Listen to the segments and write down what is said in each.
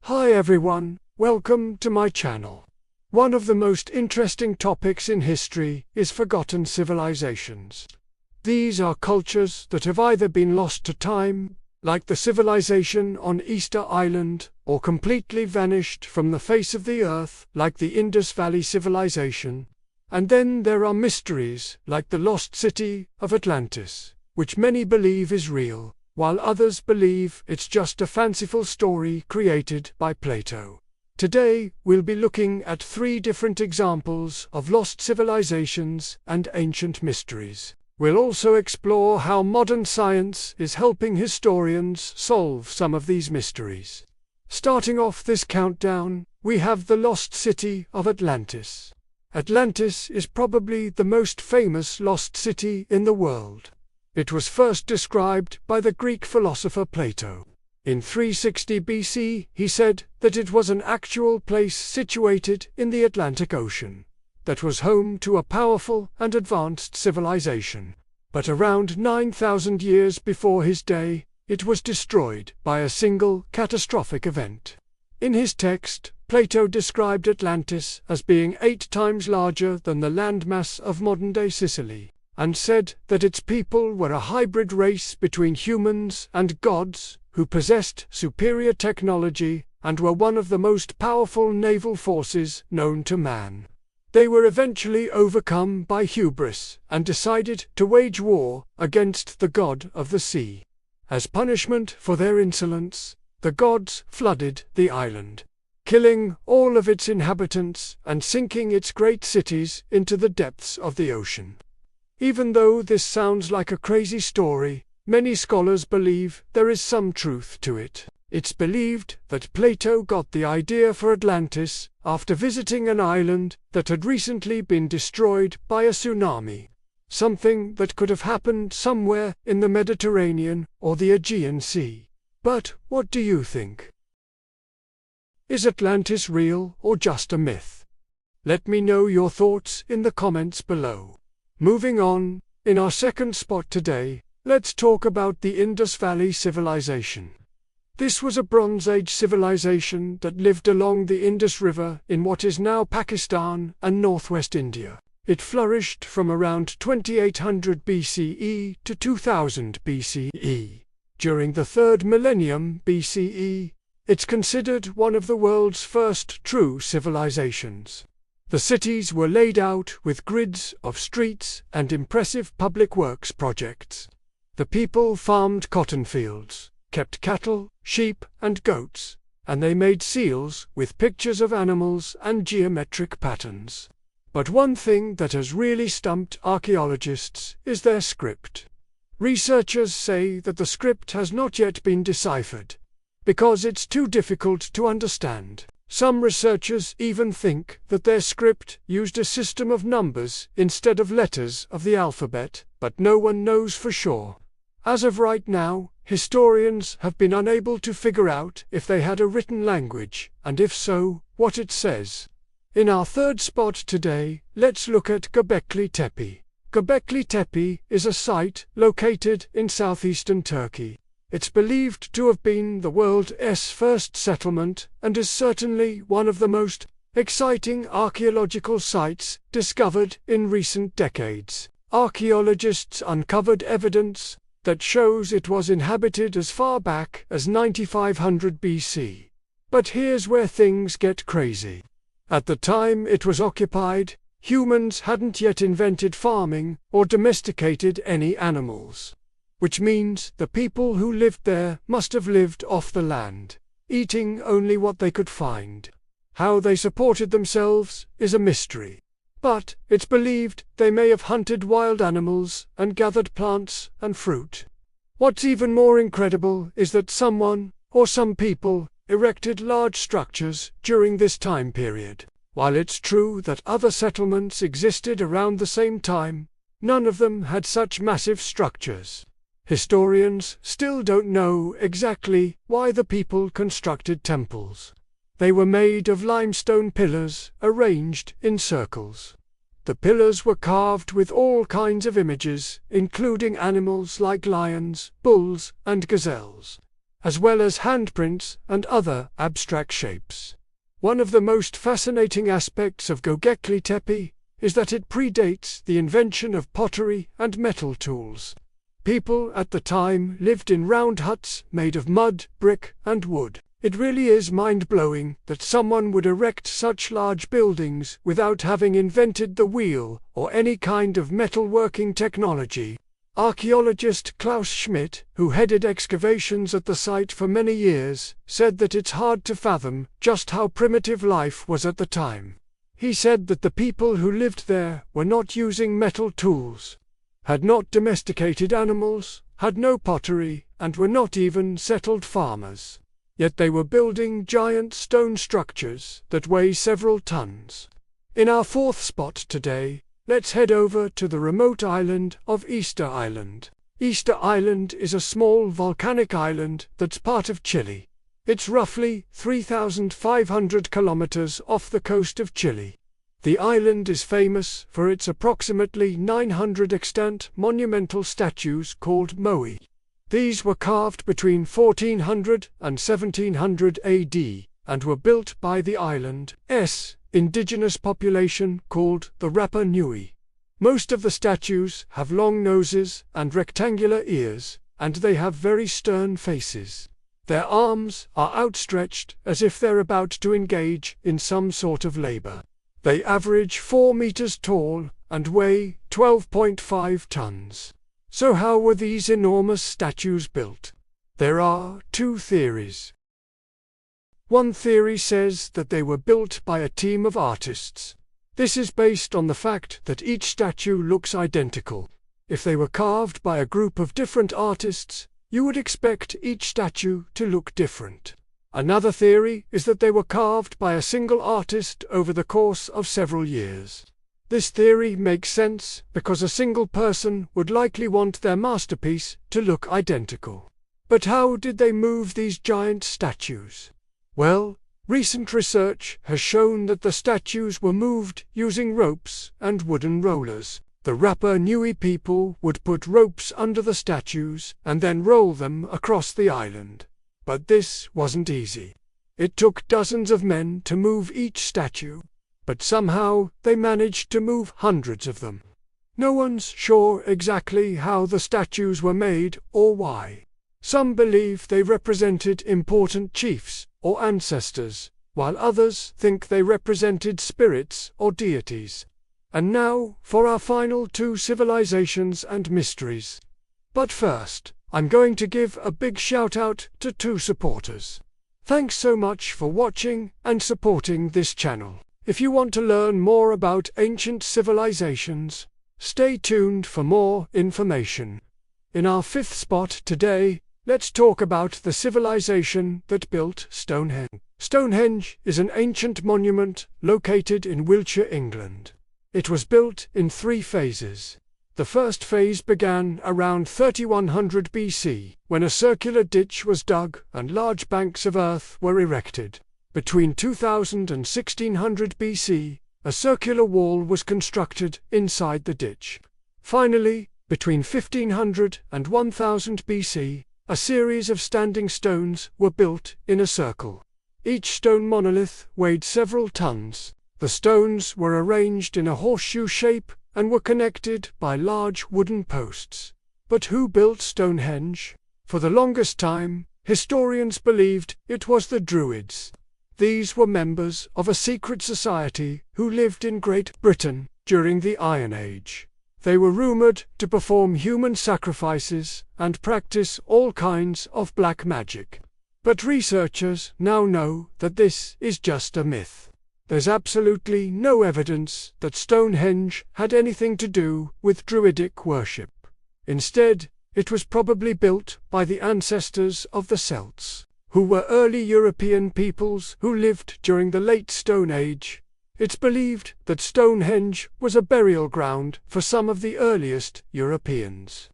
Hi everyone, welcome to my channel. One of the most interesting topics in history is forgotten civilizations. These are cultures that have either been lost to time, like the civilization on Easter Island, or completely vanished from the face of the earth, like the Indus Valley Civilization. And then there are mysteries, like the lost city of Atlantis, which many believe is real, while others believe it's just a fanciful story created by Plato. Today, we'll be looking at 3 different examples of lost civilizations and ancient mysteries. We'll also explore how modern science is helping historians solve some of these mysteries. Starting off this countdown, we have the lost city of Atlantis. Atlantis is probably the most famous lost city in the world. It was first described by the Greek philosopher Plato. In 360 BC, he said that it was an actual place situated in the Atlantic Ocean, that was home to a powerful and advanced civilization. But around 9,000 years before his day, it was destroyed by a single catastrophic event. In his text, Plato described Atlantis as being 8 times larger than the landmass of modern-day Sicily, and said that its people were a hybrid race between humans and gods who possessed superior technology and were one of the most powerful naval forces known to man. They were eventually overcome by hubris and decided to wage war against the god of the sea. As punishment for their insolence, the gods flooded the island, killing all of its inhabitants and sinking its great cities into the depths of the ocean. Even though this sounds like a crazy story, many scholars believe there is some truth to it. It's believed that Plato got the idea for Atlantis after visiting an island that had recently been destroyed by a tsunami, something that could have happened somewhere in the Mediterranean or the Aegean Sea. But what do you think? Is Atlantis real or just a myth? Let me know your thoughts in the comments below. Moving on, in our second spot today, let's talk about the Indus Valley Civilization. This was a Bronze Age civilization that lived along the Indus River in what is now Pakistan and northwest India. It flourished from around 2800 BCE to 2000 BCE. During the 3rd millennium BCE, it's considered one of the world's first true civilizations. The cities were laid out with grids of streets and impressive public works projects. The people farmed cotton fields, kept cattle, sheep, and goats, and they made seals with pictures of animals and geometric patterns. But one thing that has really stumped archaeologists is their script. Researchers say that the script has not yet been deciphered, because it's too difficult to understand. Some researchers even think that their script used a system of numbers instead of letters of the alphabet, but no one knows for sure. As of right now, historians have been unable to figure out if they had a written language, and if so, what it says. In our third spot today, let's look at Göbekli Tepe. Göbekli Tepe is a site located in southeastern Turkey. It's believed to have been the world's first settlement and is certainly one of the most exciting archaeological sites discovered in recent decades. Archaeologists uncovered evidence that shows it was inhabited as far back as 9500 BC. But here's where things get crazy. At the time it was occupied, humans hadn't yet invented farming or domesticated any animals. Which means the people who lived there must have lived off the land, eating only what they could find. How they supported themselves is a mystery. But it's believed they may have hunted wild animals and gathered plants and fruit. What's even more incredible is that someone, or some people, erected large structures during this time period. While it's true that other settlements existed around the same time, none of them had such massive structures. Historians still don't know exactly why the people constructed temples. They were made of limestone pillars arranged in circles. The pillars were carved with all kinds of images, including animals like lions, bulls, and gazelles. as well as handprints and other abstract shapes. One of the most fascinating aspects of Göbekli Tepe is that it predates the invention of pottery and metal tools. People at the time lived in round huts made of mud, brick, and wood. It really is mind-blowing that someone would erect such large buildings without having invented the wheel or any kind of metalworking technology. Archaeologist Klaus Schmidt, who headed excavations at the site for many years, said that it's hard to fathom just how primitive life was at the time. He said that the people who lived there were not using metal tools, had not domesticated animals, had no pottery, and were not even settled farmers. Yet they were building giant stone structures that weigh several tons. In our fourth spot today, let's head over to the remote island of Easter Island. Easter Island is a small volcanic island that's part of Chile. It's roughly 3,500 kilometers off the coast of Chile. The island is famous for its approximately 900 extant monumental statues called Moai. These were carved between 1400 and 1700 AD and were built by the island's indigenous population called the Rapa Nui. Most of the statues have long noses and rectangular ears, and they have very stern faces. Their arms are outstretched as if they're about to engage in some sort of labor. They average 4 meters tall and weigh 12.5 tons. So how were these enormous statues built? There are two theories. One theory says that they were built by a team of artists. This is based on the fact that each statue looks identical. If they were carved by a group of different artists, you would expect each statue to look different. Another theory is that they were carved by a single artist over the course of several years. This theory makes sense because a single person would likely want their masterpiece to look identical. But how did they move these giant statues? Well, recent research has shown that the statues were moved using ropes and wooden rollers. The Rapa Nui people would put ropes under the statues and then roll them across the island. But this wasn't easy. It took dozens of men to move each statue, but somehow they managed to move hundreds of them. No one's sure exactly how the statues were made or why. Some believe they represented important chiefs or ancestors, while others think they represented spirits or deities. And now for our final two civilizations and mysteries. But first, I'm going to give a big shout out to two supporters. Thanks so much for watching and supporting this channel. If you want to learn more about ancient civilizations, stay tuned for more information. In our fifth spot today, let's talk about the civilization that built Stonehenge. Stonehenge is an ancient monument located in Wiltshire, England. It was built in 3 phases. The first phase began around 3100 BC, when a circular ditch was dug and large banks of earth were erected. Between 2000 and 1600 BC, a circular wall was constructed inside the ditch. Finally, between 1500 and 1000 BC, a series of standing stones were built in a circle. Each stone monolith weighed several tons. The stones were arranged in a horseshoe shape and were connected by large wooden posts. But who built Stonehenge? For the longest time, historians believed it was the Druids. These were members of a secret society who lived in Great Britain during the Iron Age. They were rumored to perform human sacrifices and practice all kinds of black magic. But researchers now know that this is just a myth. There's absolutely no evidence that Stonehenge had anything to do with Druidic worship. Instead, it was probably built by the ancestors of the Celts, who were early European peoples who lived during the Late Stone Age. It's believed that Stonehenge was a burial ground for some of the earliest Europeans.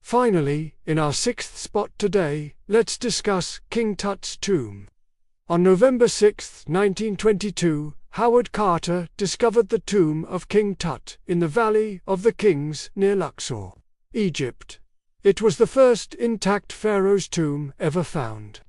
Finally, in our sixth spot today, let's discuss King Tut's tomb. On November 6, 1922, Howard Carter discovered the tomb of King Tut in the Valley of the Kings near Luxor, Egypt. It was the first intact pharaoh's tomb ever found.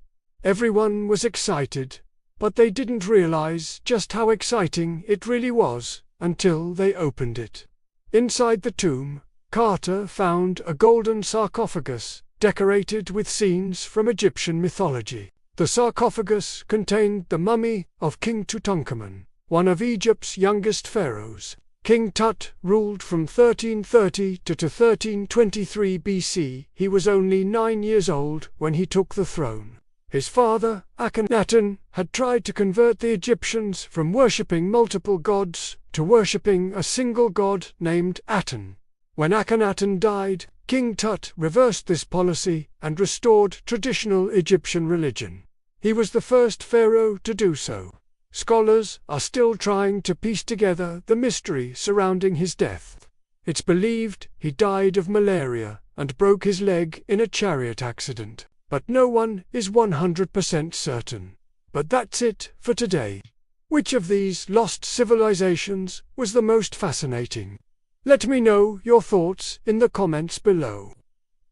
Everyone was excited, but they didn't realize just how exciting it really was until they opened it. Inside the tomb, Carter found a golden sarcophagus decorated with scenes from Egyptian mythology. The sarcophagus contained the mummy of King Tutankhamun, one of Egypt's youngest pharaohs. King Tut ruled from 1330 to 1323 BC. He was only 9 years old when he took the throne. His father, Akhenaten, had tried to convert the Egyptians from worshipping multiple gods to worshipping a single god named Aten. When Akhenaten died, King Tut reversed this policy and restored traditional Egyptian religion. He was the first pharaoh to do so. Scholars are still trying to piece together the mystery surrounding his death. It's believed he died of malaria and broke his leg in a chariot accident, but no one is 100% certain. But that's it for today. Which of these lost civilizations was the most fascinating? Let me know your thoughts in the comments below.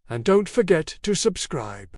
And don't forget to subscribe.